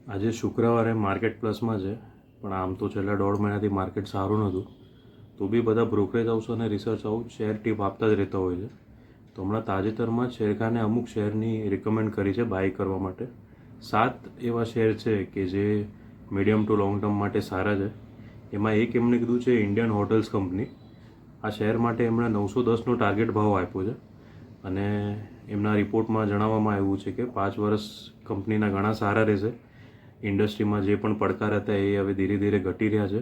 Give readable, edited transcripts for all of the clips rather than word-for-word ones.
આજે શુક્રવારે માર્કેટ પ્લસમાં છે, પણ આમ તો છેલ્લા 1.5 મહિનાથી માર્કેટ સારું નહોતું. તો બી બધા બ્રોકરેજ હાઉસ અને રિસર્ચ હાઉસ શેર ટીપ આપતા જ રહેતા હોય છે. તો હમણાં તાજેતરમાં જ શેરખાને અમુક શેરની રિકમેન્ડ કરી છે બાય કરવા માટે. 7 એવા શેર છે કે જે મીડિયમ ટુ લોંગ ટર્મ માટે સારા છે. એમાં એક એમણે કીધું છે ઇન્ડિયન હોટલ્સ કંપની. આ શેર માટે એમણે 910નો ટાર્ગેટ ભાવ આપ્યો છે અને એમના રિપોર્ટમાં જણાવવામાં આવ્યું છે કે 5 વર્ષ કંપનીના ઘણા સારા રહેશે. ઇન્ડસ્ટ્રીમાં જે પણ પડકાર હતા એ હવે ધીરે ધીરે ઘટી રહ્યા છે.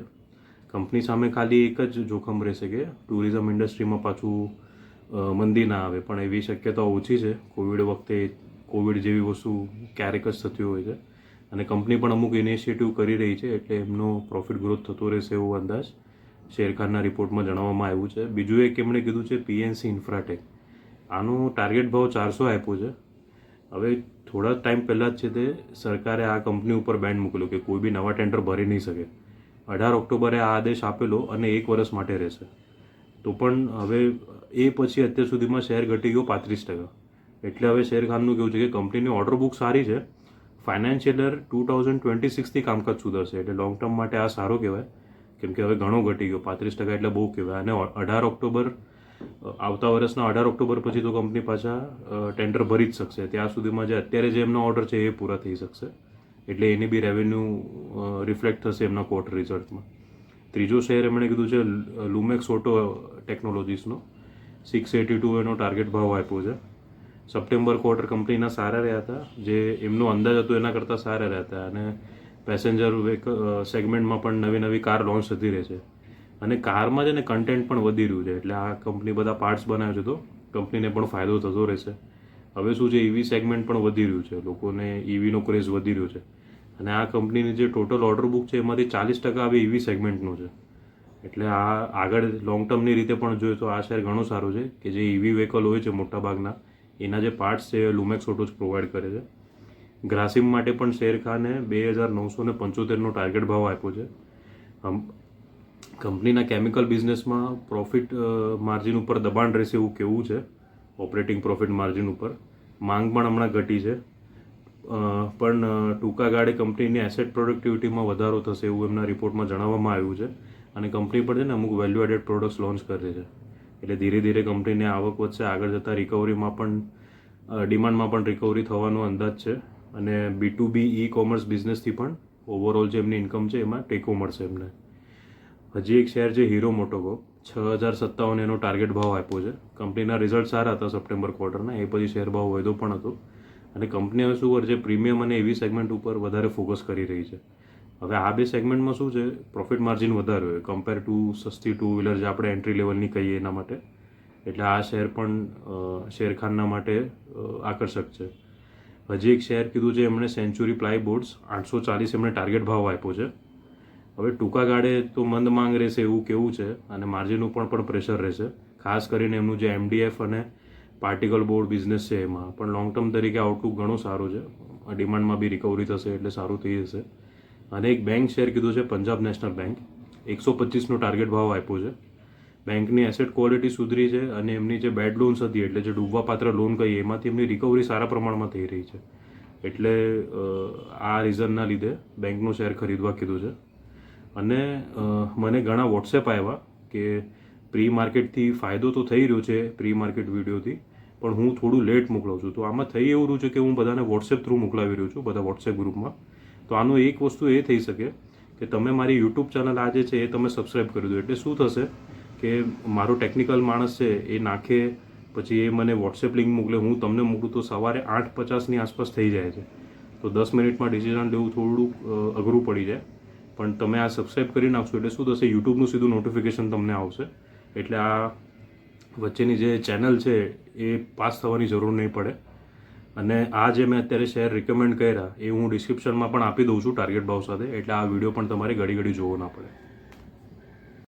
કંપની સામે ખાલી એક જ જોખમ રહેશે કે ટુરિઝમ ઇન્ડસ્ટ્રીમાં પાછું મંદી ના આવે, પણ એવી શક્યતા ઓછી છે. કોવિડ જેવી વસ્તુ ક્યારેક જ થતી હોય છે અને કંપની પણ અમુક ઇનિશિયેટિવ કરી રહી છે, એટલે એમનો પ્રોફિટ ગ્રોથ થતો રહેશે એવો અંદાજ શેરખાનના રિપોર્ટમાં જણાવવામાં આવ્યું છે. બીજું એક એમણે કીધું છે પીએનસી ઇન્ફ્રાટેક. આનો ટાર્ગેટ ભાવ 400 આપ્યો છે. હવે થોડા ટાઈમ પહેલાં જ છે તે સરકારે આ કંપની ઉપર બેન મૂકેલું કે કોઈ બી નવા ટેન્ડર ભરી નહીં શકે. 18 ઓક્ટોબરે આ આદેશ આપેલો અને 1 વર્ષ માટે રહેશે. તો પણ હવે એ પછી અત્યાર સુધીમાં શેર ઘટી ગયો 35%. એટલે હવે શેરખાનનું કેવું છે કે કંપનીની ઓર્ડર બુક સારી છે. ફાઇનાન્શિયલ યર 2026થી કામકાજ સુધરશે, એટલે લોંગ ટર્મ માટે આ સારું કહેવાય, કેમ કે હવે ઘણો ઘટી ગયો 35%, એટલે બહુ કહેવાય. અને 18 ઓક્ટોબર આવતા વર્ષના 18 ઓક્ટોબર પછી તો કંપની પાછા ટેન્ડર ભરી જ શકશે. ત્યાં સુધીમાં જે અત્યારે જે એમનો ઓર્ડર છે એ પૂરા થઈ શકશે, એટલે એની બી રેવન્યુ રિફ્લેક્ટ થશે એમના ક્વાર્ટર રિઝલ્ટમાં. ત્રીજો શેર એમણે કીધું છે લુમેક્સ ઓટો ટેકનોલોજીસનો. 682 એનો ટાર્ગેટ ભાવ આપ્યો છે. સપ્ટેમ્બર ક્વાર્ટર કંપનીના સારા રહ્યા હતા, જે એમનો અંદાજ હતો એના કરતાં સારા રહ્યા હતા. અને પેસેન્જર સેગમેન્ટમાં પણ નવી નવી કાર લોન્ચ થતી રહે છે અને કારમાં છે ને કન્ટેન્ટ પણ વધી રહ્યું છે, એટલે આ કંપની બધા પાર્ટ્સ બનાવે છે તો કંપનીને પણ ફાયદો થતો રહેશે. હવે શું છે, ઈવી સેગમેન્ટ પણ વધી રહ્યું છે, લોકોને ઈવીનો ક્રેઝ વધી રહ્યો છે અને આ કંપનીની જે ટોટલ ઓર્ડર બુક છે એમાંથી 40% હવે ઈવી સેગમેન્ટનું છે. એટલે આ આગળ લોંગ ટર્મની રીતે પણ જોઈએ તો આ શેર ઘણો સારો છે કે જે ઈવી વ્હીકલ હોય છે મોટાભાગના, એના જે પાર્ટ્સ છે એ લુમેક્સ ઓટો જ પ્રોવાઈડ કરે છે. ગ્રાસિમ માટે પણ શેરખાને 2975નો ટાર્ગેટ ભાવ આપ્યો છે. કંપનીના કેમિકલ બિઝનેસમાં પ્રોફિટ માર્જિન ઉપર દબાણ રહેશે એવું કેવું છે, ઓપરેટિંગ પ્રોફિટ માર્જિન ઉપર. માંગ પણ હમણાં ઘટી છે, પણ ટૂંકા ગાળે કંપનીની એસેટ પ્રોડક્ટિવિટીમાં વધારો થશે એવું એમના રિપોર્ટમાં જણાવવામાં આવ્યું છે. અને કંપની પણ છે ને અમુક વેલ્યુ એડેડ પ્રોડક્ટ્સ લોન્ચ કરે છે, એટલે ધીરે ધીરે કંપનીની આવક વધશે. આગળ જતાં રિકવરીમાં પણ ડિમાન્ડમાં પણ રિકવરી થવાનો અંદાજ છે અને B2B ઈ કોમર્સ બિઝનેસથી પણ ઓવરઓલ જે એમની ઇન્કમ છે એમાં ટેકો મળશે એમને. હજી એક શેર છે હીરો મોટોકોપ. 6057 એનો ટાર્ગેટ ભાવ આપ્યો છે. કંપનીના રિઝલ્ટ સારા હતા સપ્ટેમ્બર ક્વાર્ટરના, એ પછી શેર ભાવ વધ્યો પણ હતો. અને કંપની હવે શું કરશે, પ્રીમિયમ અને એવી સેગમેન્ટ ઉપર વધારે ફોકસ કરી રહી છે. હવે આ બે સેગમેન્ટમાં શું છે, પ્રોફિટ માર્જિન વધારે હોય કમ્પેર ટુ સસ્તી ટુ વ્હીલર જે આપણે એન્ટ્રી લેવલની કહીએ એના માટે. એટલે આ શેર પણ શેરખાનના માટે આકર્ષક છે. હજી એક શેર કીધું છે એમણે સેન્ચુરી પ્લાયબોર્ડ્સ. 840 એમણે ટાર્ગેટ ભાવ આપ્યો છે. હવે ટૂંકા ગાળે તો મંદ માંગ રહેશે એવું કેવું છે અને માર્જિન ઉપર પણ પ્રેશર રહેશે, ખાસ કરીને એમનું જે MDF અને પાર્ટિકલ બોર્ડ બિઝનેસ છે એમાં. પણ લોંગ ટર્મ તરીકે આઉટલુક ઘણું સારું છે, ડિમાન્ડમાં બી રિકવરી થશે એટલે સારું થઈ જશે. અને એક બેંક શેર કીધું છે પંજાબ નેશનલ બેંક. 125નો ટાર્ગેટ ભાવ આપ્યો છે. બેંકની એસેટ ક્વોલિટી સુધરી છે અને એમની જે બેડ લોન્સ હતી, એટલે જે ડૂબવાપાત્ર લોન કહીએ, એમાંથી એમની રિકવરી સારા પ્રમાણમાં થઈ રહી છે. એટલે આ રીઝનના લીધે બેંકનો શેર ખરીદવા કીધું છે. અને મને ઘણા વોટ્સએપ આવ્યા કે પ્રી માર્કેટથી ફાયદો તો થઈ રહ્યો છે પ્રી માર્કેટ વિડીયોથી, પણ હું થોડું લેટ મોકલાવું છું. તો આમાં થઈ એવું રહ્યું છે કે હું બધાને વોટ્સએપ થ્રુ મોકલાવી રહ્યો છું, બધા વોટ્સએપ ગ્રુપમાં. તો આનું એક વસ્તુ એ થઈ શકે કે તમે મારી યુટ્યુબ ચેનલ આજે છે એ તમે સબસ્ક્રાઈબ કરી દો. એટલે શું થશે કે મારો ટેકનિકલ માણસ છે એ નાખે, પછી એ મને વોટ્સએપ લિંક મોકલે, હું તમને મોકલું તો સવારે 8:50ની આસપાસ થઈ જાય છે. તો 10 મિનિટમાં ડિસિઝન લેવું થોડુંક અઘરું પડી જાય. પણ તમે આ સબસ્ક્રાઈબ કરી નાખશો એટલે શું થશે, યુટ્યુબનું સીધું નોટિફિકેશન તમને આવશે. એટલે આ વચ્ચેની જે ચેનલ છે એ પાસ થવાની જરૂર નહીં પડે. અને આ જે મેં અત્યારે શેર રિકમેન્ડ કર્યા એ હું ડિસ્ક્રિપ્શનમાં પણ આપી દઉં છું ટાર્ગેટ ભાવ સાથે, એટલે આ વિડીયો પણ તમારે ઘડી ઘડી જોવો ના પડે.